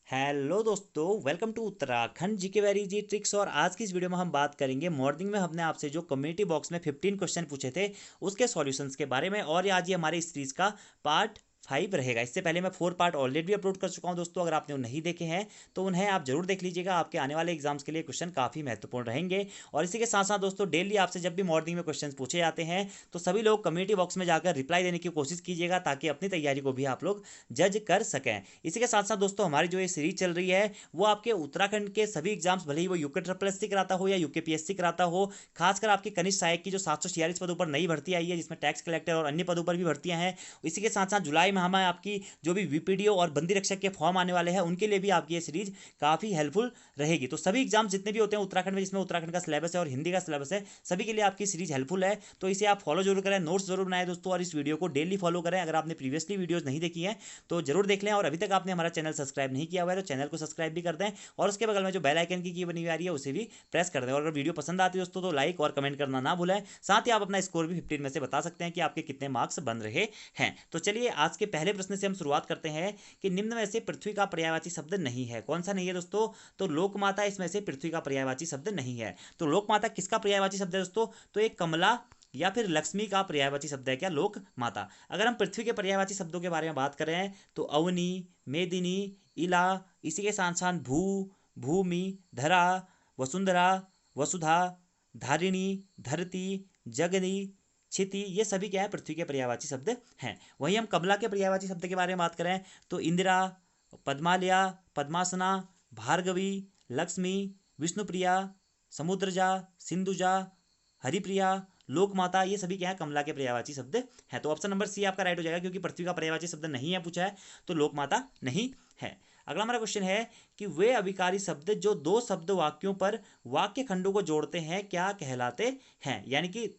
Hello दोस्तों, welcome to Uttarakhand GK very G tricks. और आज की इस वीडियो में हम बात करेंगे मॉर्निंग में हमने आपसे जो कम्युनिटी बॉक्स में 15 क्वेश्चन पूछे थे उसके सॉल्यूशंस के बारे में। और ये आज ये हमारे इस सीरीज का पार्ट 5 रहेगा। इससे पहले मैं 4 पार्ट ऑलरेडी अपलोड कर चुका हूं दोस्तों। अगर आपने नहीं देखे हैं तो उन्हें आप जरूर देख लीजिएगा। आपके आने वाले एग्जाम्स के लिए क्वेश्चन काफ़ी महत्वपूर्ण रहेंगे। और इसी के साथ साथ दोस्तों, डेली आपसे जब भी मॉर्निंग में क्वेश्चन पूछे जाते हैं तो सभी लोग कम्युनिटी बॉक्स में जाकर रिप्लाई देने की कोशिश कीजिएगा, ताकि अपनी तैयारी को भी आप लोग जज कर सकें। इसी के साथ साथ दोस्तों, हमारी जो ये सीरीज चल रही है वो आपके उत्तराखंड के सभी एग्जाम्स, भले ही वो यूके ट्रिपल एस सी कराता हो या यूके पीएससी कराता हो, खासकर आपकी कनिष्ठ सहायक की जो 746 पदों पर नई भर्ती आई है, जिसमें टैक्स कलेक्टर और अन्य पदों पर भी भर्तियां हैं। इसी के साथ साथ जुलाई में हमें आपकी जो भी वीपीडीओ और बंदी रक्षक के फॉर्म आने वाले हैं, उनके लिए भी आपकी ये सीरीज काफी हेल्पफुल रहेगी। तो सभी एग्जाम जितने भी होते हैं उत्तराखंड में, जिसमें उत्तराखंड का सिलेबस है और हिंदी का सिलेबस है, सभी के लिए आपकी सीरीज हेल्पफुल है। तो इसे आप फॉलो जरूर करें, नोट्स जरूर बनाएं दोस्तों, और इस वीडियो को डेली फॉलो करें। अगर आपने प्रीवियसली वीडियोस नहीं देखी हैं तो जरूर देख लें, और अभी तक आपने हमारा चैनल सब्सक्राइब नहीं किया हुआ है तो चैनल को सब्सक्राइब भी कर दें, और उसके बगल में जो बेल आइकन की बनी हुई आ रही है उसे भी प्रेस कर दें। और अगर वीडियो पसंद आती है दोस्तों तो लाइक और कमेंट करना ना भूलें। साथ ही आप अपना स्कोर भी 15 में से बता सकते हैं कि आपके कितने मार्क्स बन रहे हैं। तो चलिए आज के पहले प्रश्न से हम शुरुआत करते हैं कि निम्न में से पृथ्वी का पर्यायवाची शब्द नहीं है। कौन सा नहीं है दोस्तों? तो लोकमाता इसमें से पृथ्वी का पर्यायवाची शब्द नहीं है। तो लोकमाता किसका पर्यायवाची शब्द है दोस्तों? तो एक कमला या फिर लक्ष्मी का पर्यायवाची शब्द है क्या लोक माता। अगर हम पृथ्वी के पर्यायवाची शब्दों के बारे में बात करें तो अवनी, मेदिनी, इला, इसी के साथ साथ भू, भूमि, धरा, वसुंधरा, वसुधा, धारिणी, धरती, जगनी, क्षिति, ये सभी क्या है? पृथ्वी के पर्यायवाची शब्द हैं। वहीं हम कमला के पर्यायवाची शब्द के बारे में बात करें तो इंदिरा, पद्मालया, पद्मासना, भार्गवी, लक्ष्मी, विष्णुप्रिया, समुद्रजा, सिंधुजा, हरिप्रिया, लोकमाता, ये सभी क्या है? कमला के पर्यायवाची शब्द है। तो ऑप्शन नंबर सी आपका राइट हो जाएगा, क्योंकि पृथ्वी का पर्यायवाची शब्द नहीं है पूछा है, तो लोकमाता नहीं है। अगला हमारा क्वेश्चन है कि वे अभिकारी शब्द जो दो शब्द वाक्यों पर वाक्य खंडों को जोड़ते हैं क्या कहलाते हैं? यानी कि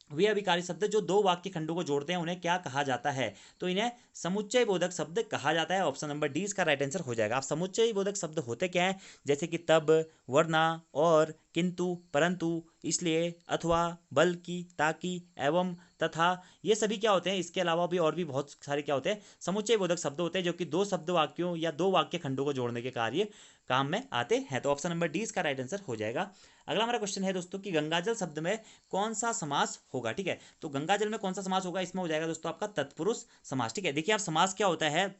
वे अभिकारी शब्द जो दो वाक्य खंडों को जोड़ते हैं उन्हें क्या कहा जाता है? तो इन्हें समुच्चय बोधक शब्द कहा जाता है। ऑप्शन नंबर डी इसका राइट आंसर हो जाएगा। आप समुच्चय बोधक शब्द होते क्या हैं? जैसे कि तब, वरना, और, किंतु, परंतु, इसलिए, अथवा, बल्कि, ताकि, एवं, तथा, ये सभी क्या होते हैं? इसके अलावा भी और भी बहुत सारे क्या होते हैं? समुच्चय बोधक शब्द होते हैं, जो कि दो शब्द वाक्यों या दो वाक्य खंडों को जोड़ने के कार्य काम में आते हैं। तो ऑप्शन नंबर डी इसका राइट आंसर हो जाएगा। अगला हमारा क्वेश्चन है दोस्तों कि गंगाजल शब्द में कौन सा समास होगा? ठीक है, तो गंगाजल में कौन सा समास होगा? इसमें हो जाएगा दोस्तों आपका तत्पुरुष समास। ठीक है, देखिए आप, समास क्या होता है?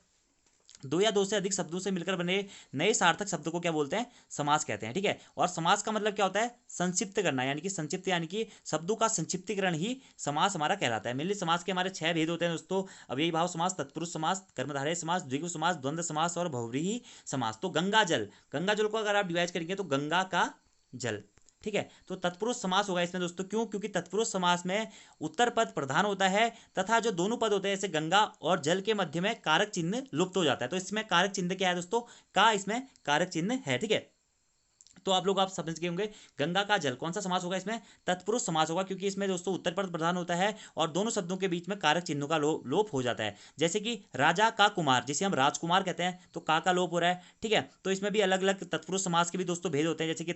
दो या दो से अधिक शब्दों से मिलकर बने नए सार्थक शब्द को क्या बोलते हैं? समास कहते हैं। ठीक है, और समास का मतलब क्या होता है? संक्षिप्त करना, यानी कि संक्षिप्त, यानी कि शब्दों का संक्षिप्तीकरण ही समास हमारा कहलाता है। मेनली समास के हमारे 6 भेद होते हैं दोस्तों: अव्ययी भाव समास, तत्पुरुष समास, कर्मधारय समास, द्विगु समास, द्वंद्व समास और बहुव्रीहि समास। तो गंगाजल, गंगाजल को अगर आप डिवाइड करेंगे तो गंगा का जल। ठीक है, तो तत्पुरुष समास होगा इसमें दोस्तों। क्यों? क्योंकि तत्पुरुष समास में उत्तर पद प्रधान होता है, तथा जो दोनों पद होते हैं जैसे गंगा और जल के मध्य में कारक चिन्ह लुप्त हो जाता है। तो इसमें कारक चिन्ह क्या है दोस्तों? का इसमें कारक चिन्ह है। ठीक है, तो आप लोग आप समझ गए होंगे। गंगा का जल कौन सा समास होगा? इसमें तत्पुरुष समास होगा, क्योंकि इसमें दोस्तों उत्तर पद प्रधान होता है और दोनों शब्दों के बीच में कारक चिन्हों का लोप हो जाता है। जैसे कि राजा का कुमार, जिसे हम राजकुमार कहते हैं, तो का लोप हो रहा है। ठीक है, तो इसमें भी अलग अलग तत्पुरुष समास के भी दोस्तों भेद होते हैं। जैसे कि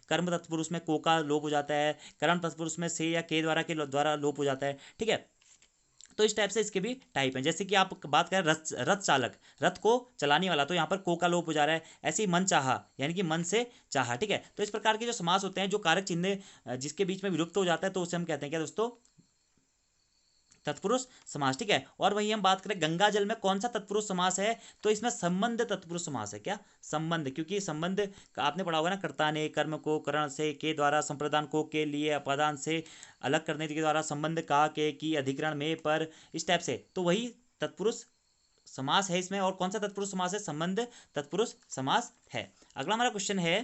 कर्म तत्पुरुष में को का लोप हो जाता है, कर्म तत्पुरुष में से या के द्वारा लोप हो जाता है। ठीक है, तो इस टाइप से इसके भी टाइप हैं। जैसे कि आप बात करें रथ रथ चालक, रथ को चलाने वाला, तो यहाँ पर को का लोप हो जा रहा है। ऐसे ही मन चाहा, यानी कि मन से चाहा। ठीक है, तो इस प्रकार के जो समास होते हैं, जो कारक चिन्ह जिसके बीच में विलुप्त हो जाता है, तो उसे हम कहते हैं क्या दोस्तों? तत्पुरुष समास। ठीक है, और वही हम बात करें गंगा जल में कौन सा तत्पुरुष समास है, तो इसमें संबंध तत्पुरुष समास है। क्या? संबंध, क्योंकि संबंध का आपने पढ़ा होगा ना, कर्ता ने कर्म को करण से के द्वारा, संप्रदान को के लिए, अपादान से अलग करने के द्वारा, संबंध का के की, अधिकरण में पर, इस टाइप से, तो वही तत्पुरुष समास है इसमें। और कौन सा तत्पुरुष समास है? संबंध तत्पुरुष समास है। अगला हमारा क्वेश्चन है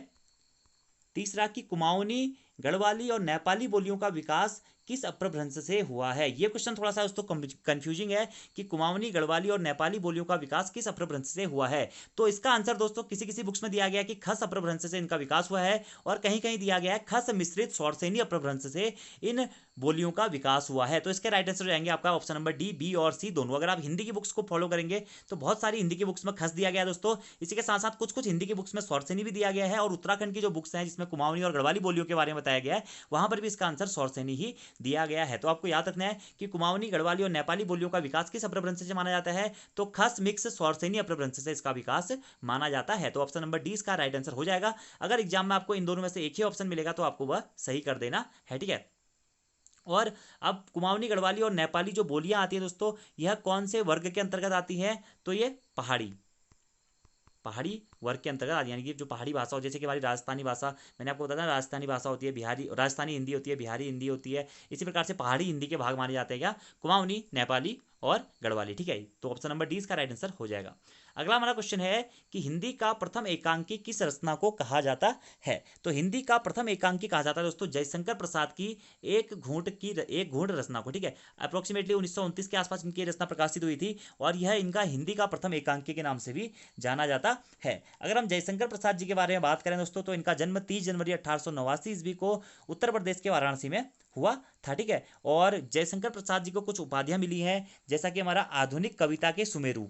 तीसरा कि कुमाऊनी, गढ़वाली और नेपाली बोलियों का विकास किस अपभ्रंश से हुआ है? ये क्वेश्चन थोड़ा सा दोस्तों कंफ्यूजिंग है कि कुमाऊनी, गढ़वाली और नेपाली बोलियों का विकास किस अपभ्रंश से हुआ है। तो इसका आंसर दोस्तों किसी किसी बुक्स में दिया गया है कि खस अपभ्रंश से इनका विकास हुआ है, और कहीं कहीं दिया गया है खस मिश्रित सौरसेनी अपभ्रंश से इन बोलियों का विकास हुआ है। तो इसके राइट आंसर हो जाएंगे आपका ऑप्शन नंबर डी, बी और सी दोनों। अगर आप हिंदी की बुक्स को फॉलो करेंगे तो बहुत सारी हिंदी की बुक्स में खस दिया गया है दोस्तों। इसी के साथ साथ कुछ कुछ हिंदी की बुक्स में सौरसेनी भी दिया गया है, और उत्तराखंड की जो बुक्स हैं जिसमें कुमाऊनी और गढ़वाली बोलियों के बारे में बताया गया है, वहां पर भी इसका आंसर सौरसेनी ही दिया गया है। तो आपको याद रखना है कि कुमाऊनी, गढ़वाली और नेपाली बोलियों का विकास किस अपभ्रंश से माना जाता है, तो खस मिक्स सौरसेनी अपभ्रंश से इसका विकास माना जाता है। तो ऑप्शन नंबर डी इसका राइट आंसर हो जाएगा। अगर एग्जाम में आपको इन दोनों में से एक ही ऑप्शन मिलेगा तो आपको वह सही कर देना है, ठीक है। और अब कुमाऊनी, गढ़वाली और नेपाली जो बोलियां आती है दोस्तों, यह कौन से वर्ग के अंतर्गत आती है, तो ये पहाड़ी वर्ग के अंतर्गत आती है, यानी कि जो पहाड़ी भाषा हो, जैसे कि हमारी राजस्थानी भाषा, मैंने आपको बताया ना, राजस्थानी भाषा होती है, बिहारी राजस्थानी हिंदी होती है, बिहारी हिंदी होती है, इसी प्रकार से पहाड़ी हिंदी के भाग माने जाते हैं क्या, कुमाऊनी, नेपाली और गढ़वाली, ठीक है। तो ऑप्शन नंबर डी इसका राइट आंसर हो जाएगा। अगला हमारा क्वेश्चन है कि हिंदी का प्रथम एकांकी किस रचना को कहा जाता है। तो हिंदी का प्रथम एकांकी कहा जाता है दोस्तों जयशंकर प्रसाद की एक घूंट रचना को, ठीक है। अप्रोक्सीमेटली 1929 के आसपास इनकी रचना प्रकाशित हुई थी और यह इनका हिंदी का प्रथम एकांकी के नाम से भी जाना जाता है। अगर हम जयशंकर प्रसाद जी के बारे में बात करें दोस्तों, तो इनका जन्म 30 जनवरी 1889 ईस्वी को उत्तर प्रदेश के वाराणसी में हुआ था, ठीक है। और जयशंकर प्रसाद जी को कुछ उपाधियां मिली हैं, जैसा कि हमारा आधुनिक कविता के सुमेरु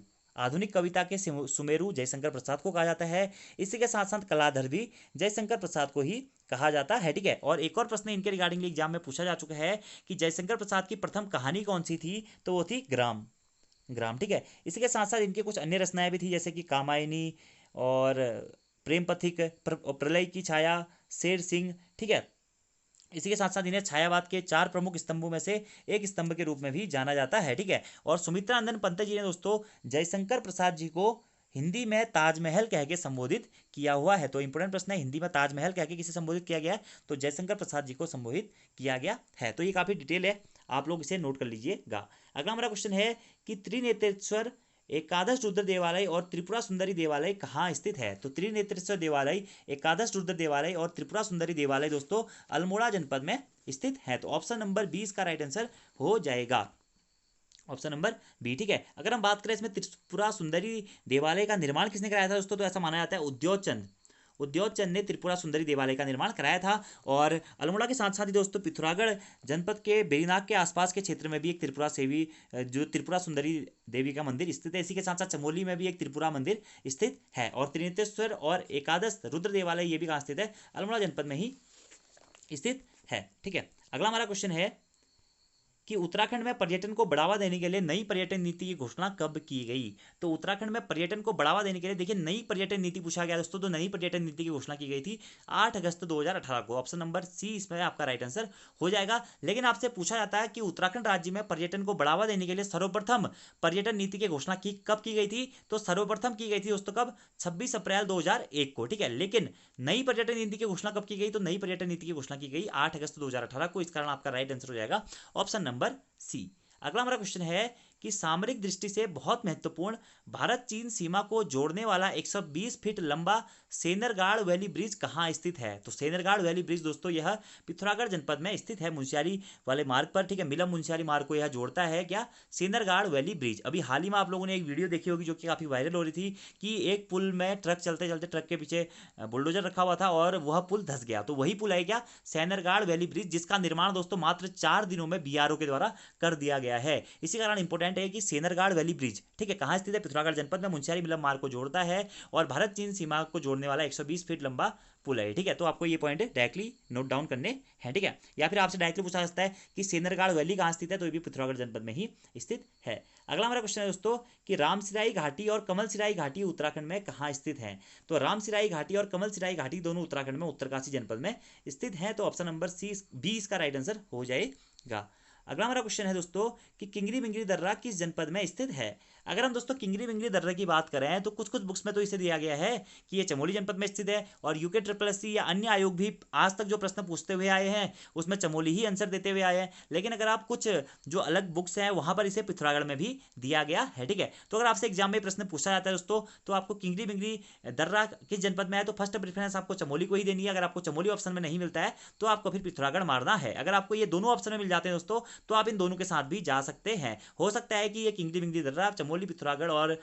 जयशंकर प्रसाद को कहा जाता है। इसी के साथ साथ कलाधर भी जयशंकर प्रसाद को ही कहा जाता है, ठीक है। और एक और प्रश्न इनके रिगार्डिंग एग्जाम में पूछा जा चुका है कि जयशंकर प्रसाद की प्रथम कहानी कौन सी थी, तो वो थी ग्राम, ठीक है। इसी के साथ साथ इनके कुछ अन्य रचनाएं भी थी, जैसे कि कामायनी और प्रेम पथिक, प्रलय की छाया, शेर सिंह, ठीक है। इसी के साथ साथ इन्हें छायावाद के 4 प्रमुख स्तंभों में से एक स्तंभ के रूप में भी जाना जाता है, ठीक है। और सुमित्रा नंदन पंत जी ने दोस्तों जयशंकर प्रसाद जी को हिंदी में ताजमहल कह के संबोधित किया हुआ है। तो इंपोर्टेंट प्रश्न है, हिंदी में ताजमहल कह के किसे संबोधित किया गया है, तो जयशंकर प्रसाद जी को संबोधित किया गया है। तो ये काफी डिटेल है, आप लोग इसे नोट कर लीजिएगा। अगला हमारा क्वेश्चन है कि त्रिनेत्रेश्वर एकादश रुद्र देवालय और त्रिपुरा सुंदरी देवालय कहाँ स्थित है। तो त्रिनेत्रेश्वर देवालय, एकादश रुद्र देवालय और त्रिपुरा सुंदरी देवालय दोस्तों अल्मोड़ा जनपद में स्थित है। तो ऑप्शन नंबर 20 का राइट आंसर हो जाएगा, ऑप्शन नंबर बी, ठीक है। अगर हम बात करें इसमें त्रिपुरा सुंदरी देवालय का निर्माण किसने कराया था दोस्तों, तो ऐसा माना जाता है उद्योग चंद ने त्रिपुरा सुंदरी देवालय का निर्माण कराया था। और अल्मोड़ा के साथ साथ ही दोस्तों पिथौरागढ़ जनपद के बेरीनाग के आसपास के क्षेत्र में भी एक त्रिपुरा सुंदरी देवी का मंदिर स्थित है। इसी के साथ साथ चमोली में भी एक त्रिपुरा मंदिर स्थित है। और त्रिनेत्रेश्वर और एकादश रुद्र देवालय ये भी कहाँ स्थित है, अल्मोड़ा जनपद में ही स्थित है, ठीक है। अगला हमारा क्वेश्चन है कि उत्तराखंड में पर्यटन को बढ़ावा देने के लिए नई पर्यटन नीति की घोषणा कब की गई। तो उत्तराखंड में पर्यटन को बढ़ावा देने के लिए देखिए नई पर्यटन नीति पूछा गया दोस्तों, तो नई पर्यटन नीति की घोषणा की गई थी 8 अगस्त 2018 को। ऑप्शन नंबर सी इसमें आपका राइट आंसर हो जाएगा। लेकिन आपसे पूछा जाता है कि उत्तराखंड राज्य में पर्यटन को बढ़ावा देने के लिए सर्वप्रथम पर्यटन नीति की घोषणा कब की गई थी, तो सर्वप्रथम की गई थी दोस्तों कब, 26 अप्रैल 2001 को, ठीक है। लेकिन नई पर्यटन नीति की घोषणा कब की गई, तो नई पर्यटन नीति की घोषणा की गई 8 अगस्त 2018 को। इस कारण आपका राइट आंसर हो जाएगा ऑप्शन नंबर सी। अगला हमारा क्वेश्चन है कि सामरिक दृष्टि से बहुत महत्वपूर्ण भारत चीन सीमा को जोड़ने वाला 120 फीट लंबा सेनरगाड़ वैली ब्रिज कहाँ स्थित है। तो सेनरगाड़ वैली ब्रिज दोस्तों यह पिथौरागढ़ जनपद में स्थित है, मुंशियारी वाले मार्ग पर, ठीक है। मिलम मुंशियारी मार्ग को यह जोड़ता है क्या, सेनरगाड़ वैली ब्रिज। अभी हाल ही में आप लोगों ने एक वीडियो देखी होगी जो कि काफी वायरल हो रही थी कि एक पुल में ट्रक चलते चलते ट्रक के पीछे बुलडोजर रखा हुआ था और वह पुल धंस गया। तो वही पुल है क्या, सेनरगाड़ वैली ब्रिज, जिसका निर्माण दोस्तों मात्र 4 दिनों में बीआरओ के द्वारा कर दिया गया है। इसी कारण इंपॉर्टेंट है कि सेनरगाड़ वैली ब्रिज, ठीक है, कहाँ स्थित है, पिथौरागढ़ जनपद में, मुंशियारी मिलम मार्ग को जोड़ता है और भारत चीन सीमा को जोड़ने वाला 120 फीट लंबा पुल है, ठीक है। तो आपको ये पॉइंट डायरेक्टली नोट डाउन करने हैं, ठीक है। या फिर आपसे डायरेक्टली पूछा सकता है कि सेनरगाड़ वैली कहाँ स्थित है, तो ये भी पिथौरागढ़ जनपद में ही स्थित है। अगला हमारा क्वेश्चन है दोस्तों कि रामसिराई घाटी और कमलसिराई घाटी उत्तराखंड में कहाँ स्थित है। तो रामसिराई घाटी और कमलसिराई घाटी दोनों उत्तराखंड में उत्तरकाशी जनपद में स्थित है। तो ऑप्शन नंबर बी इसका राइट आंसर हो जाएगा। अगला हमारा क्वेश्चन है दोस्तों कि किंगरी बिंगरी दर्रा किस जनपद में स्थित है। अगर हम दोस्तों किंगरी बिंगरी दर्रा की बात करें तो कुछ बुक्स में तो इसे दिया गया है कि ये चमोली जनपद में स्थित है, और यूके SSC या अन्य आयोग भी आज तक जो प्रश्न पूछते हुए आए हैं उसमें चमोली ही आंसर देते हुए आए हैं। लेकिन अगर आप कुछ जो अलग बुक्स हैं वहां पर इसे पिथौरागढ़ में भी दिया गया है, ठीक है। तो अगर आपसे एग्जाम में प्रश्न पूछा जाता है दोस्तों तो आपको किंगरी बिंगरी दर्रा किस जनपद में है, तो फर्स्ट प्रेफरेंस आपको चमोली को ही देनी है। अगर आपको चमोली ऑप्शन में नहीं मिलता है तो आपको फिर पिथौरागढ़ मारना है। अगर आपको ये दोनों ऑप्शन में मिल जाते हैं दोस्तों तो आप इन दोनों के साथ भी जा सकते हैं। हो सकता है कि ये किंगरी बिंगरी दर्रा चमोली, पिथौरागढ़ और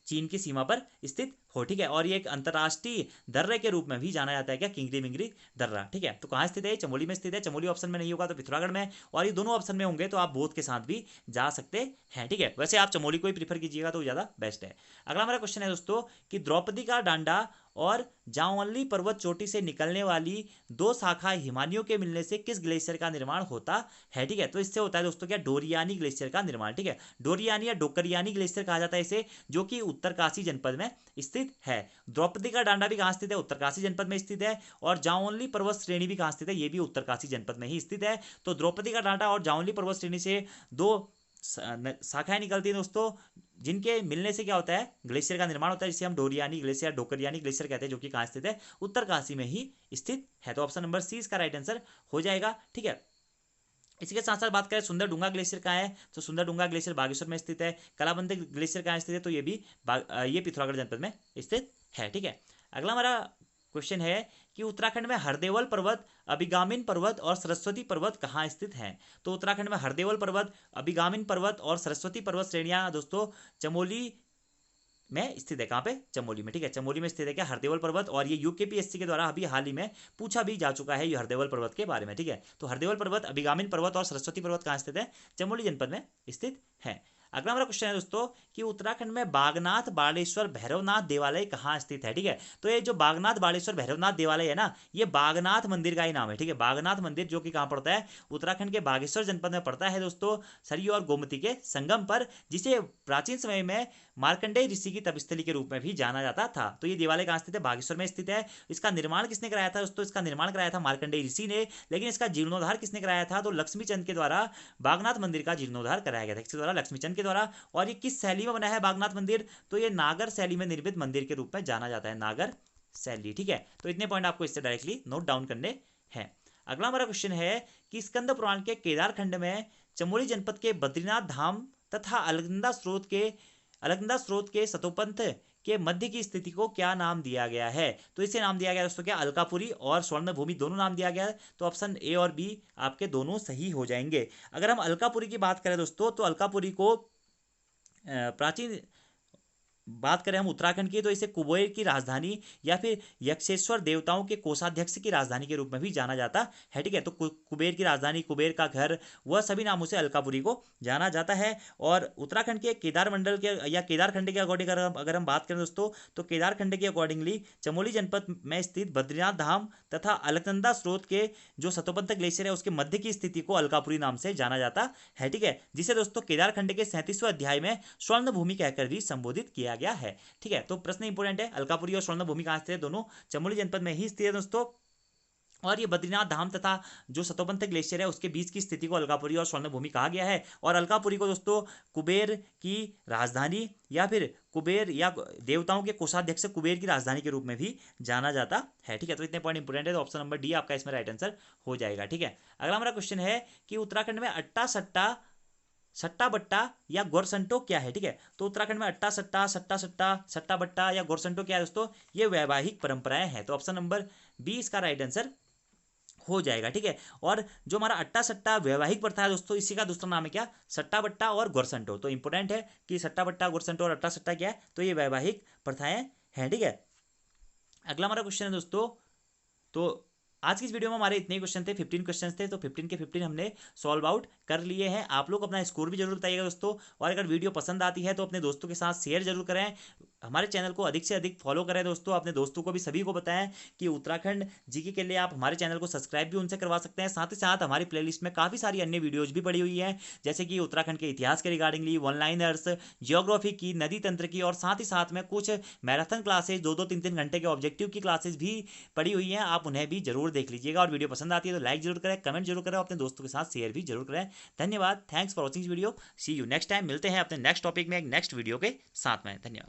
चीन की सीमा पर स्थित हो, ठीक है। और ये एक अंतरराष्ट्रीय दर्रे के रूप में भी जाना जाता है क्या, किंगरी बिंगरी दर्रा, ठीक है। तो कहाँ स्थित है, चमोली में स्थित है। चमोली ऑप्शन में नहीं होगा तो पिथौरागढ़ में, और ये दोनों ऑप्शन में होंगे तो आप बोथ के साथ भी जा सकते हैं, ठीक है। वैसे आप चमोली को ही प्रीफर कीजिएगा तो ज़्यादा बेस्ट है। अगला हमारा क्वेश्चन है दोस्तों कि द्रौपदी का डांडा और जाओनली पर्वत चोटी से निकलने वाली दो शाखा हिमानियों के मिलने से किस ग्लेशियर का निर्माण होता है। ठीक है, तो इससे होता है दोस्तों क्या, डोरियानी ग्लेशियर का निर्माण। ठीक है, डोरियानी या डोकरियानी ग्लेशियर कहा जाता है इसे, जो कि उत्तरकाशी जनपद में स्थित है। द्रौपदी का डांडा भी कहाँ स्थित है, उत्तरकाशी जनपद में स्थित है। और जाओनली पर्वत श्रेणी भी कहाँ स्थित है, ये भी उत्तरकाशी जनपद में ही स्थित है। तो द्रौपदी का डांडा और जाओनली पर्वत श्रेणी से दो शाखाएं निकलती हैं दोस्तों, जिनके मिलने से क्या होता है, ग्लेशियर का निर्माण होता है, जिसे हम डोरियानी ग्लेशियर, डोकरियानी ग्लेशियर कहते हैं, जो कि कहाँ स्थित है, उत्तरकाशी में ही स्थित है। तो ऑप्शन नंबर सी इसका राइट आंसर हो जाएगा। ठीक है, इसी के साथ साथ बात करें सुंदरडुंगा ग्लेशियर कहाँ है, तो सुंदरडुंगा ग्लेशियर बागेश्वर में स्थित है। कलाबंदी ग्लेशियर कहाँ स्थित है, तो ये भी ये पिथौरागढ़ जनपद में स्थित है। ठीक है, अगला हमारा क्वेश्चन है कि उत्तराखंड में हरदेवल पर्वत, अभिगामिन पर्वत और सरस्वती पर्वत कहाँ स्थित हैं। तो उत्तराखंड में हरदेवल पर्वत, अभिगामिन पर्वत और सरस्वती पर्वत श्रेणियां दोस्तों चमोली में स्थित है। कहाँ पे, चमोली में। ठीक है, चमोली में स्थित है क्या, हरदेवल पर्वत। और ये यूकेपीएससी के द्वारा अभी हाल ही में पूछा भी जा चुका है ये हरदेवल पर्वत के बारे में। ठीक है, तो हरदेवल पर्वत, अभिगामिन पर्वत और सरस्वती पर्वत कहाँ स्थित है, चमोली जनपद में स्थित है। अगला हमारा क्वेश्चन है दोस्तों कि उत्तराखंड में बागनाथ बालेश्वर भैरवनाथ देवालय कहाँ स्थित है। ठीक है, तो ये जो बागनाथ बालेश्वर भैरवनाथ देवालय है ना, ये बागनाथ मंदिर का ही नाम है। ठीक है, बागनाथ मंदिर जो कि कहाँ पड़ता है, उत्तराखंड के बागेश्वर जनपद में पड़ता है दोस्तों, सरयू और गोमती के संगम पर, जिसे प्राचीन समय में मार्कंडेय ऋषि की तपस्थली के रूप में भी जाना जाता था। तो ये देवालय कहाँ स्थित है, बागेश्वर में स्थित है। इसका निर्माण किसने कराया था दोस्तों, इसका निर्माण कराया था मार्कंडेय ऋषि ने, लेकिन इसका जीर्णोद्धार किसने कराया था, तो लक्ष्मीचंद के द्वारा बागनाथ मंदिर का जीर्णोद्धार कराया गया था, किसके द्वारा, लक्ष्मीचंद के द्वारा। और ये किस शैली में बना है बागनाथ मंदिर, तो ये नागर शैली में निर्मित मंदिर के रूप में जाना जाता है, नागर शैली। ठीक है, तो इतने पॉइंट आपको इससे डायरेक्टली नोट डाउन करने हैं। अगला हमारा क्वेश्चन है कि स्कंद पुराण के केदारखंड में चमोली जनपद के बद्रीनाथ धाम तथा अलकनंदा स्रोत के सतोपंथ के मध्य की स्थिति को क्या नाम दिया गया है। तो इसे नाम दिया गया दोस्तों क्या, अलकापुरी और स्वर्ण भूमि दोनों नाम दिया गया है। तो ऑप्शन ए और बी आपके दोनों सही हो जाएंगे। अगर हम अलकापुरी की बात करें दोस्तों, तो अलकापुरी को प्राचीन बात करें हम उत्तराखंड की, तो इसे कुबेर की राजधानी या फिर यक्षेश्वर देवताओं के कोषाध्यक्ष की राजधानी के रूप में भी जाना जाता है। ठीक है, तो कुबेर की राजधानी, कुबेर का घर, वह सभी नामों से अलकापुरी को जाना जाता है। और उत्तराखंड के केदार मंडल के या केदारखंड के अकॉर्डिंग अगर हम बात करें दोस्तों, तो केदारखंड के अकॉर्डिंगली चमोली जनपद में स्थित बद्रीनाथ धाम तथा अलकनंदा स्रोत के जो सतोपंथ ग्लेशियर है उसके मध्य की स्थिति को अलकापुरी नाम से जाना जाता है। ठीक है, जिसे दोस्तों केदारखंड के 37वें अध्याय में स्वर्ण भूमि कहकर भी संबोधित किया गया है। ठीक है, तो प्रश्न इंपोर्टेंट है, अलकापुरी और स्वर्ण भूमि कहां स्थित है, दोनों चमोली जनपद में ही स्थित है दोस्तों। और ये बद्रीनाथ धाम तथा जो सतोपंथ ग्लेशियर है उसके बीच की स्थिति को अलकापुरी और स्वर्ण भूमि कहा गया है। और अलकापुरी को दोस्तों कुबेर की राजधानी या फिर कुबेर या देवताओं के कोषाध्यक्ष कुबेर की राजधानी के रूप में भी जाना जाता है। ठीक है, तो इतने पॉइंट इंपोर्टेंट है, तो ऑप्शन नंबर डी आपका इसमें राइट आंसर हो जाएगा। ठीक है, अगला हमारा क्वेश्चन है कि उत्तराखंड में अट्टा सट्टा, सट्टा बट्टा या गोरसंटो क्या है। ठीक है, तो उत्तराखंड में अट्टा सट्टा, सट्टा सट्टा, सट्टा बट्टा या गोरसंटो क्या है दोस्तों, ये वैवाहिक परंपराएं हैं। तो ऑप्शन नंबर बी इसका राइट आंसर हो जाएगा। ठीक है, और जो हमारा अट्टा सट्टा वैवाहिक प्रथा है दोस्तों, इसी का दूसरा नाम है क्या, सट्टा बट्टा और गोरसंटो। तो इंपोर्टेंट है कि सट्टा बट्टा, गोरसंटो और अट्टा सट्टा क्या है, तो ये वैवाहिक प्रथाएं हैं। ठीक है, अगला हमारा क्वेश्चन है दोस्तों, तो आज की इस वीडियो में हमारे इतने ही क्वेश्चन थे, 15 क्वेश्चन थे, तो 15 के 15 हमने सॉल्व आउट कर लिए हैं। आप लोग अपना स्कोर भी जरूर बताइएगा दोस्तों, और अगर वीडियो पसंद आती है तो अपने दोस्तों के साथ शेयर जरूर करें। हमारे चैनल को अधिक से अधिक फॉलो करें दोस्तों, अपने दोस्तों को भी सभी को बताएं कि उत्तराखंड जीके के लिए आप हमारे चैनल को सब्सक्राइब भी उनसे करवा सकते हैं। साथ ही साथ हमारी प्लेलिस्ट में काफ़ी सारी अन्य वीडियोज भी पड़ी हुई हैं, जैसे कि उत्तराखंड के इतिहास के रिगार्डिंगली, वन लाइनर्स, जियोग्राफी की, नदी तंत्र की, और साथ ही साथ में कुछ मैराथन क्लासेज 2-2, 3-3 घंटे के ऑब्जेक्टिव की क्लासेज भी पड़ी हुई हैं, आप उन्हें भी जरूर देख लीजिएगा। और वीडियो पसंद आती है तो लाइक जरूर करें, कमेंट जरूर करें, अपने दोस्तों के साथ शेयर भी जरूर करें। धन्यवाद, thanks for watching video, see you next time. मिलते हैं अपने नेक्स्ट टॉपिक में एक नेक्स्ट वीडियो के साथ में। धन्यवाद।